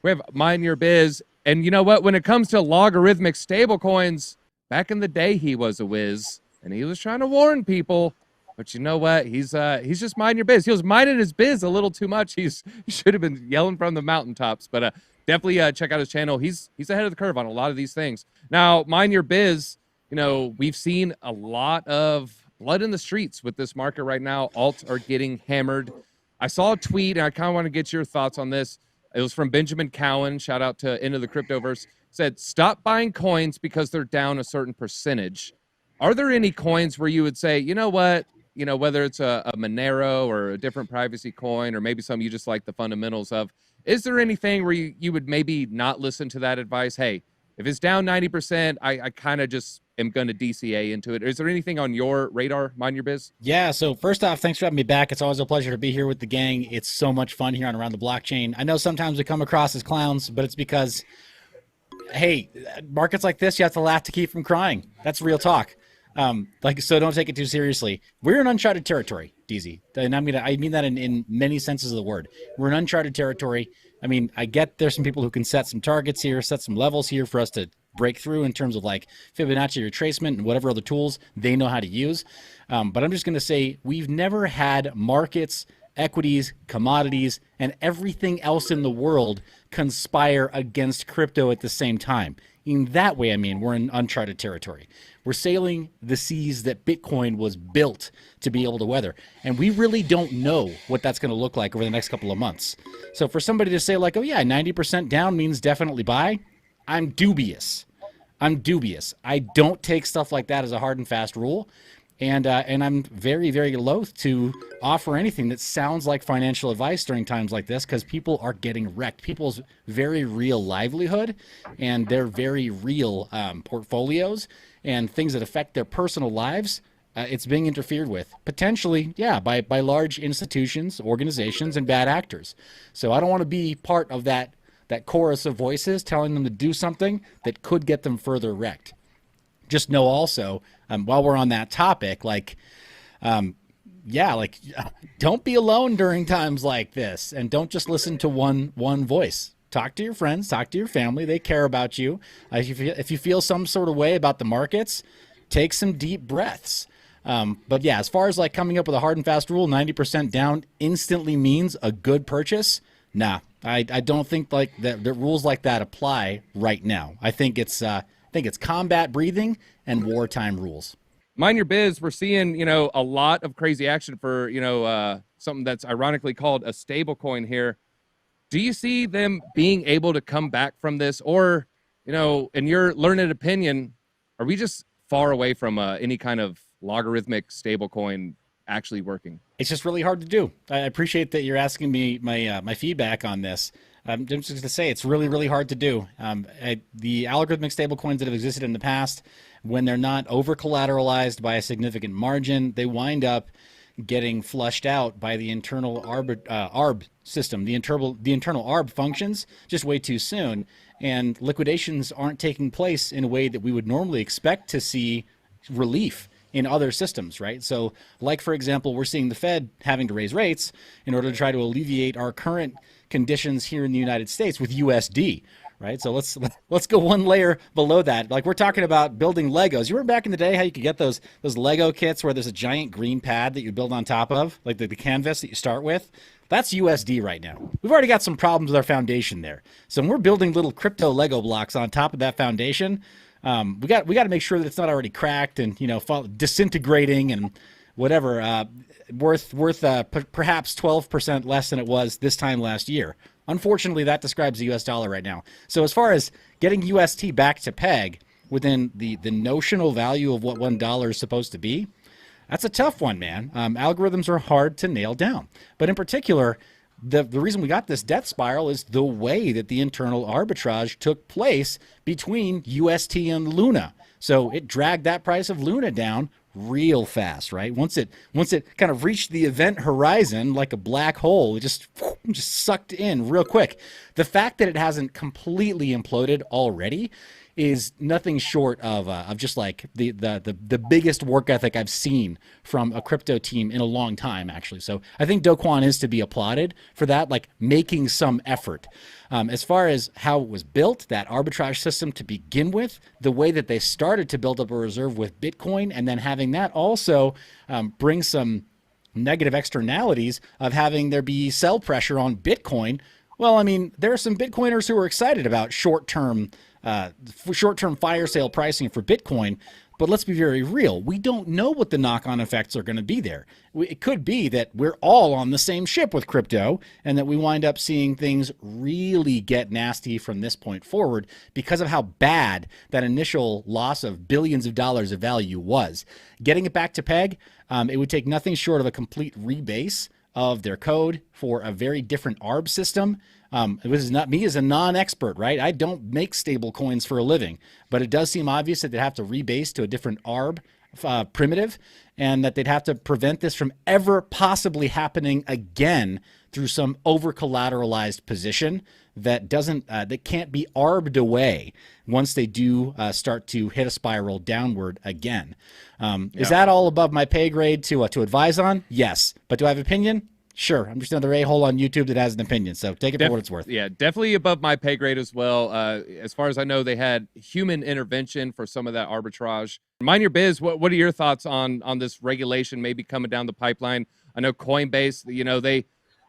We have Mind Your Biz. And you know what? When it comes to logarithmic stablecoins, back in the day, he was a whiz, and he was trying to warn people. But you know what? He's just minding your biz. He was minding his biz a little too much. He should have been yelling from the mountaintops. But definitely check out his channel. He's ahead of the curve on a lot of these things. Now, Mind Your Biz, you know, we've seen a lot of blood in the streets with this market right now. Alts are getting hammered. I saw a tweet, and I kind of want to get your thoughts on this. It was from Benjamin Cowan. Shout out to Into the Cryptoverse. Said, stop buying coins because they're down a certain percentage. Are there any coins where you would say, you know what? You know, whether it's a Monero or a different privacy coin, or maybe some you just like the fundamentals of, is there anything where you would maybe not listen to that advice? Hey, if it's down 90%, I kind of just am going to DCA into it. Is there anything on your radar, Mind Your Biz? Yeah, so first off, thanks for having me back. It's always a pleasure to be here with the gang. It's so much fun here on Around the Blockchain. I know sometimes we come across as clowns, but it's because, hey, markets like this, you have to laugh to keep from crying. That's real talk. So don't take it too seriously. We're in uncharted territory, DZ. And I mean that in many senses of the word. We're in uncharted territory. I mean, I get there's some people who can set some targets here, set some levels here for us to break through in terms of like Fibonacci retracement and whatever other tools they know how to use. But I'm just going to say we've never had markets, equities, commodities, and everything else in the world conspire against crypto at the same time. In that way, I mean, we're in uncharted territory. We're sailing the seas that Bitcoin was built to be able to weather. And we really don't know what that's going to look like over the next couple of months. So for somebody to say like, oh yeah, 90% down means definitely buy, I'm dubious. I don't take stuff like that as a hard and fast rule. And I'm very, very loath to offer anything that sounds like financial advice during times like this, because people are getting wrecked. People's very real livelihood and their very real portfolios and things that affect their personal lives, it's being interfered with, potentially, yeah, by large institutions, organizations, and bad actors. So I don't want to be part of that chorus of voices telling them to do something that could get them further wrecked. Just know also, while we're on that topic, don't be alone during times like this, and don't just listen to one voice. Talk to your friends, talk to your family. They care about you. If you feel some sort of way about the markets, take some deep breaths. But yeah, as far as like coming up with a hard and fast rule, 90% down instantly means a good purchase. Nah, I don't think like that rules like that apply right now. I think it's combat breathing and wartime rules. Mind Your Biz, we're seeing, a lot of crazy action for, something that's ironically called a stable coin here. Do you see them being able to come back from this? Or, in your learned opinion, are we just far away from any kind of logarithmic stable coin actually working? It's just really hard to do. I appreciate that you're asking me my feedback on this. I'm just going to say it's really, really hard to do. The algorithmic stablecoins that have existed in the past, when they're not over-collateralized by a significant margin, they wind up getting flushed out by the internal ARB system. The internal ARB functions just way too soon, and liquidations aren't taking place in a way that we would normally expect to see relief in other systems, right? So like, for example, we're seeing the Fed having to raise rates in order to try to alleviate our current conditions here in the United States with USD, right? So let's go one layer below that. Like, we're talking about building Legos. You remember back in the day how you could get those Lego kits where there's a giant green pad that you build on top of, like the canvas that you start with? That's USD right now. We've already got some problems with our foundation there. So when we're building little crypto Lego blocks on top of that foundation, we got to make sure that it's not already cracked and disintegrating and whatever, worth perhaps 12% less than it was this time last year. Unfortunately, that describes the US dollar right now. So as far as getting UST back to peg within the notional value of what $1 is supposed to be, that's a tough one, man. Algorithms are hard to nail down. But in particular, the reason we got this death spiral is the way that the internal arbitrage took place between UST and Luna. So it dragged that price of Luna down real fast, right? Once it kind of reached the event horizon like a black hole, it just sucked in real quick. The fact that it hasn't completely imploded already is nothing short of just like the biggest work ethic I've seen from a crypto team in a long time, actually. So I think Do Kwon is to be applauded for that, like making some effort. As far as how it was built, that arbitrage system to begin with, the way that they started to build up a reserve with Bitcoin, and then having that also bring some negative externalities of having there be sell pressure on Bitcoin. Well, I mean, there are some Bitcoiners who are excited about short-term fire sale pricing for Bitcoin, but let's be very real. We don't know what the knock-on effects are going to be there. It could be that we're all on the same ship with crypto and that we wind up seeing things really get nasty from this point forward because of how bad that initial loss of billions of dollars of value was. Getting it back to peg, it would take nothing short of a complete rebase of their code for a very different ARB system. This is not me as a non-expert, right? I don't make stable coins for a living, but it does seem obvious that they'd have to rebase to a different ARB primitive, and that they'd have to prevent this from ever possibly happening again through some over-collateralized position that can't be arbed away once they do start to hit a spiral downward again. Is that all above my pay grade to advise on? Yes. But do I have opinion? Sure. I'm just another a-hole on YouTube that has an opinion, so take it for what it's worth. Yeah, definitely above my pay grade as well. As far as I know, they had human intervention for some of that arbitrage. Mind Your Biz, what are your thoughts on this regulation maybe coming down the pipeline? I know Coinbase,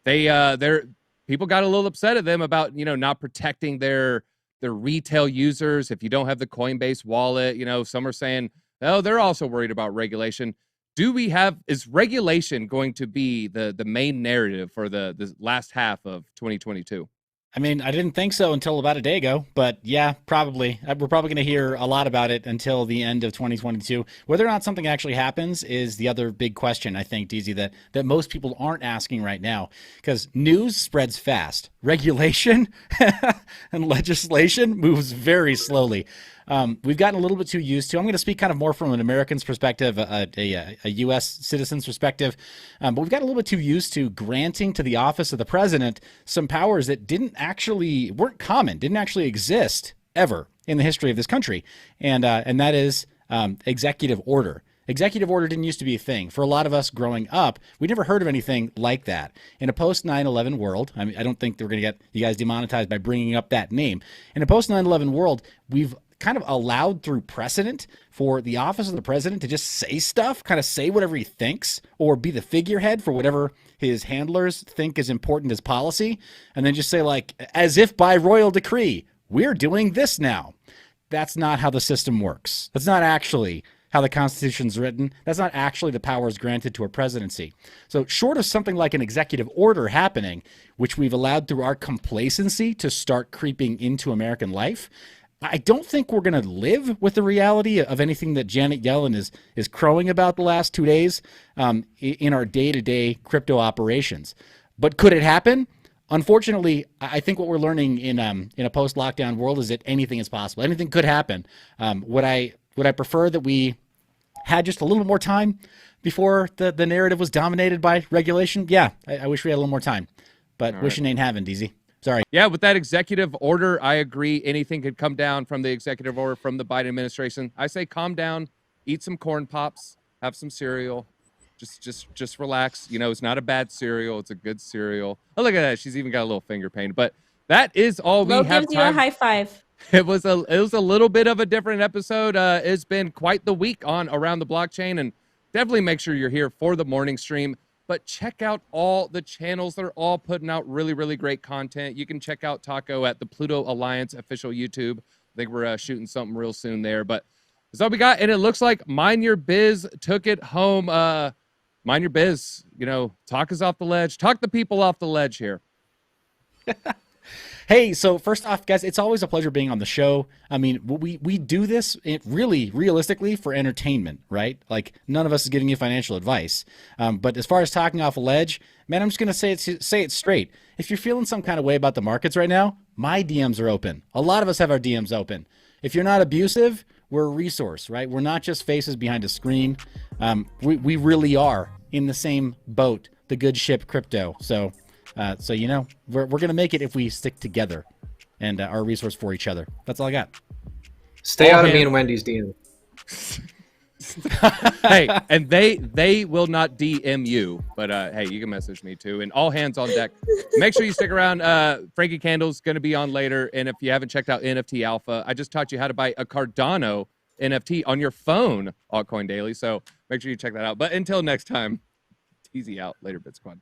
they're people got a little upset at them about, not protecting their retail users. If you don't have the Coinbase wallet, some are saying, oh, they're also worried about regulation. Is regulation going to be the main narrative for the last half of 2022? I mean, I didn't think so until about a day ago, but yeah, probably. We're probably going to hear a lot about it until the end of 2022. Whether or not something actually happens is the other big question, I think, DZ, that most people aren't asking right now, because news spreads fast. Regulation and legislation moves very slowly. We've gotten a little bit too used to. I'm going to speak kind of more from an American's perspective, a U.S. citizen's perspective, but we've gotten a little bit too used to granting to the office of the president some powers that weren't common, didn't actually exist ever in the history of this country, and that is executive order. Executive order didn't used to be a thing. For a lot of us growing up, we never heard of anything like that. In a post 9/11 world, I mean, I don't think that we're going to get you guys demonetized by bringing up that name. In a post 9/11 world, we've kind of allowed through precedent for the office of the president to just say stuff, kind of say whatever he thinks, or be the figurehead for whatever his handlers think is important as policy, and then just say, like, as if by royal decree, we're doing this now. That's not how the system works. That's not actually how the Constitution's written. That's not actually the powers granted to a presidency. So short of something like an executive order happening, which we've allowed through our complacency to start creeping into American life, I don't think we're going to live with the reality of anything that Janet Yellen is crowing about the last 2 days in our day-to-day crypto operations. But could it happen? Unfortunately, I think what we're learning in a post-lockdown world is that anything is possible. Anything could happen. Would I prefer that we had just a little more time before the narrative was dominated by regulation? Yeah, I wish we had a little more time. But wishing ain't having, DZ. Sorry. Yeah, with that executive order, I agree. Anything could come down from the executive order from the Biden administration. I say calm down, eat some corn pops, have some cereal. Just relax. It's not a bad cereal. It's a good cereal. Oh, look at that. She's even got a little finger paint. But that is all we have time. Gives you a high five. It was a little bit of a different episode. It's been quite the week on Around the Blockchain, and definitely make sure you're here for the morning stream. But check out all the channels. They're all putting out really, really great content. You can check out Taco at the Pluto Alliance official YouTube. I think we're shooting something real soon there. But that's all we got. And it looks like Mind Your Biz took it home. Mind Your Biz. Talk us off the ledge. Talk the people off the ledge here. Hey, so first off, guys, it's always a pleasure being on the show. I mean, we do this really realistically for entertainment, right? Like, none of us is giving you financial advice. But as far as talking off a ledge, man, I'm just going to say it straight. If you're feeling some kind of way about the markets right now, my DMs are open. A lot of us have our DMs open. If you're not abusive, we're a resource, right? We're not just faces behind a screen. We really are in the same boat, the good ship crypto. So we're going to make it if we stick together and are a resource for each other. That's all I got. Stay All out of me hands- and Wendy's DM. Hey, and they will not DM you, but hey, you can message me too. And all hands on deck. Make sure you stick around. Frankie Candle's going to be on later. And if you haven't checked out NFT Alpha, I just taught you how to buy a Cardano NFT on your phone, Altcoin Daily. So make sure you check that out. But until next time, easy out. Later, Bit Squad.